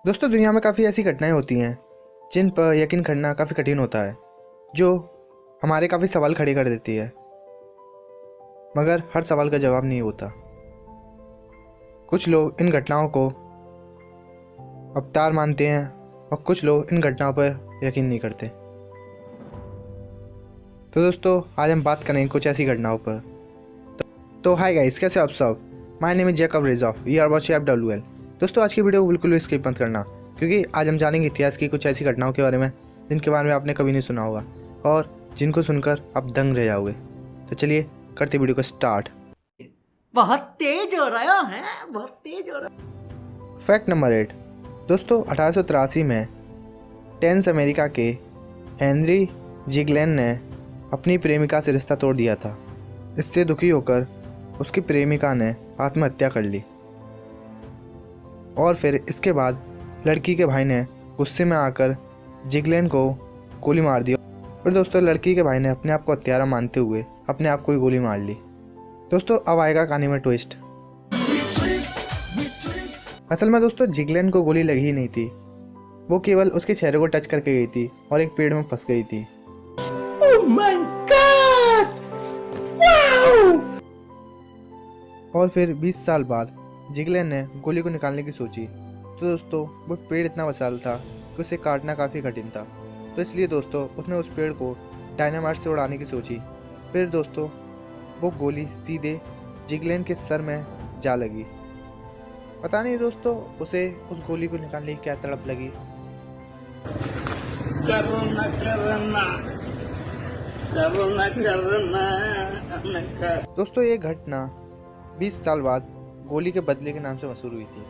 दोस्तों, दुनिया में काफ़ी ऐसी घटनाएं होती हैं जिन पर यकीन करना काफ़ी कठिन होता है, जो हमारे काफ़ी सवाल खड़े कर देती है, मगर हर सवाल का जवाब नहीं होता। कुछ लोग इन घटनाओं को अवतार मानते हैं और कुछ लोग इन घटनाओं पर यकीन नहीं करते। तो दोस्तों, आज हम बात करेंगे कुछ ऐसी घटनाओं पर। तो हाय गाइस, कैसे हो आप सब? My name is Jacob Reza, we are watching FWL। दोस्तों, आज की वीडियो को बिल्कुल भी स्किप मत करना, क्योंकि आज हम जानेंगे इतिहास की कुछ ऐसी घटनाओं के बारे में जिनके बारे में आपने कभी नहीं सुना होगा और जिनको सुनकर आप दंग रह जाओगे। तो चलिए करते वीडियो को स्टार्ट। बहुत तेज हो रहा है, बहुत तेज हो रहा। Fact number 8। दोस्तों, 1883 में टेंस अमेरिका के हेनरी जिगलैन ने अपनी प्रेमिका से रिश्ता तोड़ दिया था। इससे दुखी होकर उसकी प्रेमिका ने आत्महत्या कर ली और फिर इसके बाद लड़की के भाई ने गुस्से में आकर जिगलैन को गोली मार दी। फिर दोस्तों, लड़की के भाई ने अपने आप को हत्यारा मानते हुए अपने आप को ही गोली मार ली। दोस्तों, अब आएगा कहानी में ट्विस्ट। असल में दोस्तों, जिगलैन को गोली लगी ही नहीं थी, वो केवल उसके चेहरे को टच करके गई थी और एक पेड़ में फंस गई थी। Oh my God! Wow! और फिर 20 साल बाद जिगलैन ने गोली को निकालने की सोची, तो दोस्तों वो पेड़ इतना विशाल था कि उसे काटना काफ़ी कठिन था। तो इसलिए दोस्तों उसने उस पेड़ को डायनामाइट से उड़ाने की सोची। फिर दोस्तों वो गोली सीधे जिगलैन के सर में जा लगी। पता नहीं दोस्तों उसे उस गोली को निकालने की क्या तड़प लगी। करुणा करुणा करुणा करुणा। दोस्तों, ये घटना 20 साल बाद गोली के बदले के नाम से मशहूर हुई थी।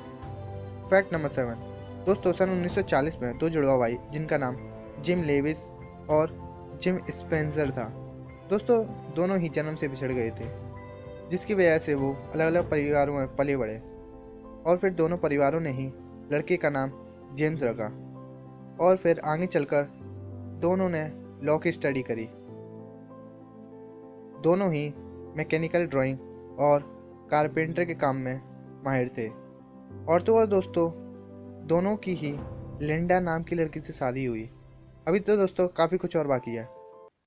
Fact number 7। दोस्तों, सन 1940 में दो जुड़वा भाई जिनका नाम जिम लेविस और जिम स्पेंसर था। दोस्तों, दोनों ही जन्म से बिछड़ गए थे, जिसकी वजह से वो अलग अलग परिवारों में पले बढ़े और फिर दोनों परिवारों ने ही लड़के का नाम जेम्स रखा और फिर आगे चलकर दोनों ने लॉ की स्टडी करी। दोनों ही मैकेनिकल ड्राइंग और कारपेंटर के काम में माहिर थे। और तो और दोस्तों, दोनों की ही लिंडा नाम की लड़की से शादी हुई। अभी तो दोस्तों काफ़ी कुछ और बाकी है।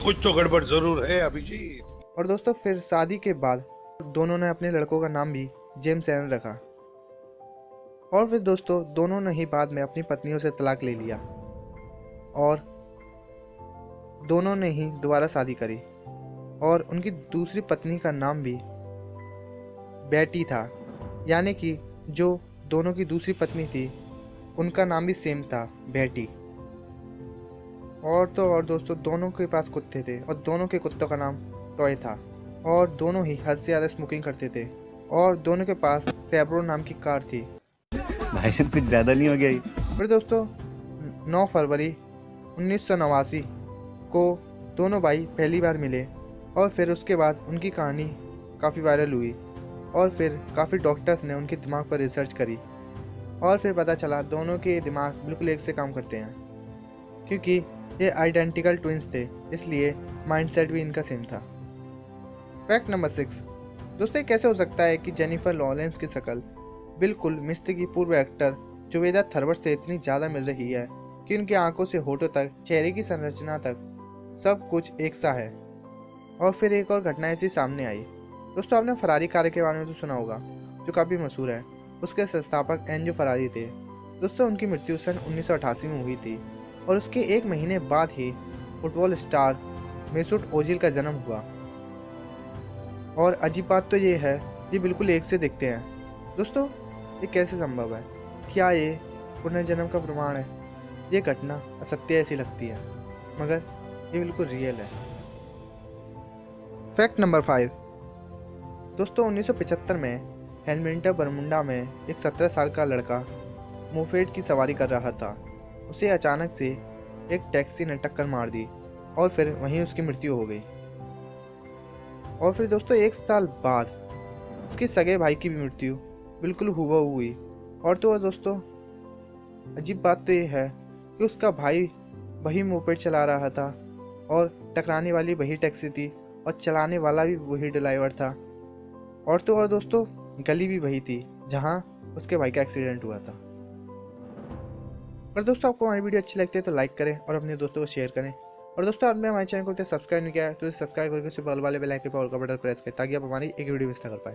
कुछ तो गड़बड़ जरूर है अभिजीत। और दोस्तों फिर शादी के बाद दोनों ने अपने लड़कों का नाम भी जेम्स एलन रखा। और फिर दोस्तों दोनों ने ही बाद में अपनी पत्नियों से तलाक ले लिया और दोनों ने ही दोबारा शादी करी और उनकी दूसरी पत्नी का नाम भी बेटी था, यानी कि जो दोनों की दूसरी पत्नी थी उनका नाम भी सेम था, बेटी। और तो और दोस्तों दोनों के पास कुत्ते थे और दोनों के कुत्तों का नाम टॉय था और दोनों ही हद से ज़्यादा स्मोकिंग करते थे और दोनों के पास सैब्रो नाम की कार थी। भाई साहब कुछ ज़्यादा नहीं हो गया ये? फिर दोस्तों 9 फरवरी 1989 को दोनों भाई पहली बार मिले और फिर उसके बाद उनकी कहानी काफ़ी वायरल हुई और फिर काफ़ी डॉक्टर्स ने उनके दिमाग पर रिसर्च करी और फिर पता चला दोनों के दिमाग बिल्कुल एक से काम करते हैं, क्योंकि ये आइडेंटिकल ट्विंस थे, इसलिए माइंडसेट भी इनका सेम था। Fact number 6। दोस्तों, ये कैसे हो सकता है कि जेनिफर लॉरेंस की शक्ल बिल्कुल मिस्त्री की पूर्व एक्टर जुवेदा थर्बट से इतनी ज़्यादा मिल रही है कि उनकी आंखों से होठों तक, चेहरे की संरचना तक सब कुछ एक सा है। और फिर एक और घटना ऐसी सामने आई। दोस्तों, आपने फरारी कार के बारे में तो सुना होगा, जो काफ़ी मशहूर है। उसके संस्थापक एंजो फरारी थे। दोस्तों, उनकी मृत्यु सन 1988 में हुई थी और उसके एक महीने बाद ही फुटबॉल स्टार मेसूट ओजिल का जन्म हुआ। और अजीब बात तो ये है, ये बिल्कुल एक से दिखते हैं। दोस्तों, ये कैसे संभव है? क्या ये पुनर्जन्म का प्रमाण है? ये घटना असत्य ऐसी लगती है, मगर ये बिल्कुल रियल है। Fact number 5। दोस्तों, 1975 में हेलमिंटर बरमुंडा में एक 17 साल का लड़का मोपेड की सवारी कर रहा था। उसे अचानक से एक टैक्सी ने टक्कर मार दी और फिर वहीं उसकी मृत्यु हो गई। और फिर दोस्तों 1 साल बाद उसके सगे भाई की भी मृत्यु बिल्कुल हुबहू हुई। और तो और दोस्तों अजीब बात तो ये है कि उसका भाई वही मोपेड चला रहा था और टकराने वाली वही टैक्सी थी और चलाने वाला भी वही ड्राइवर था। और तो और दोस्तों गली भी वही थी जहाँ उसके भाई का एक्सीडेंट हुआ था। और दोस्तों आपको हमारी वीडियो अच्छी लगती है तो लाइक करें और अपने दोस्तों को शेयर करें। और दोस्तों आपने हमारे चैनल को सब्सक्राइब नहीं किया है तो सब्सक्राइब करके उसे बगल वाले बेल आइकन पर ऑल का बटन प्रेस करें ताकि आप हमारी एक वीडियो मिस ना कर पाए।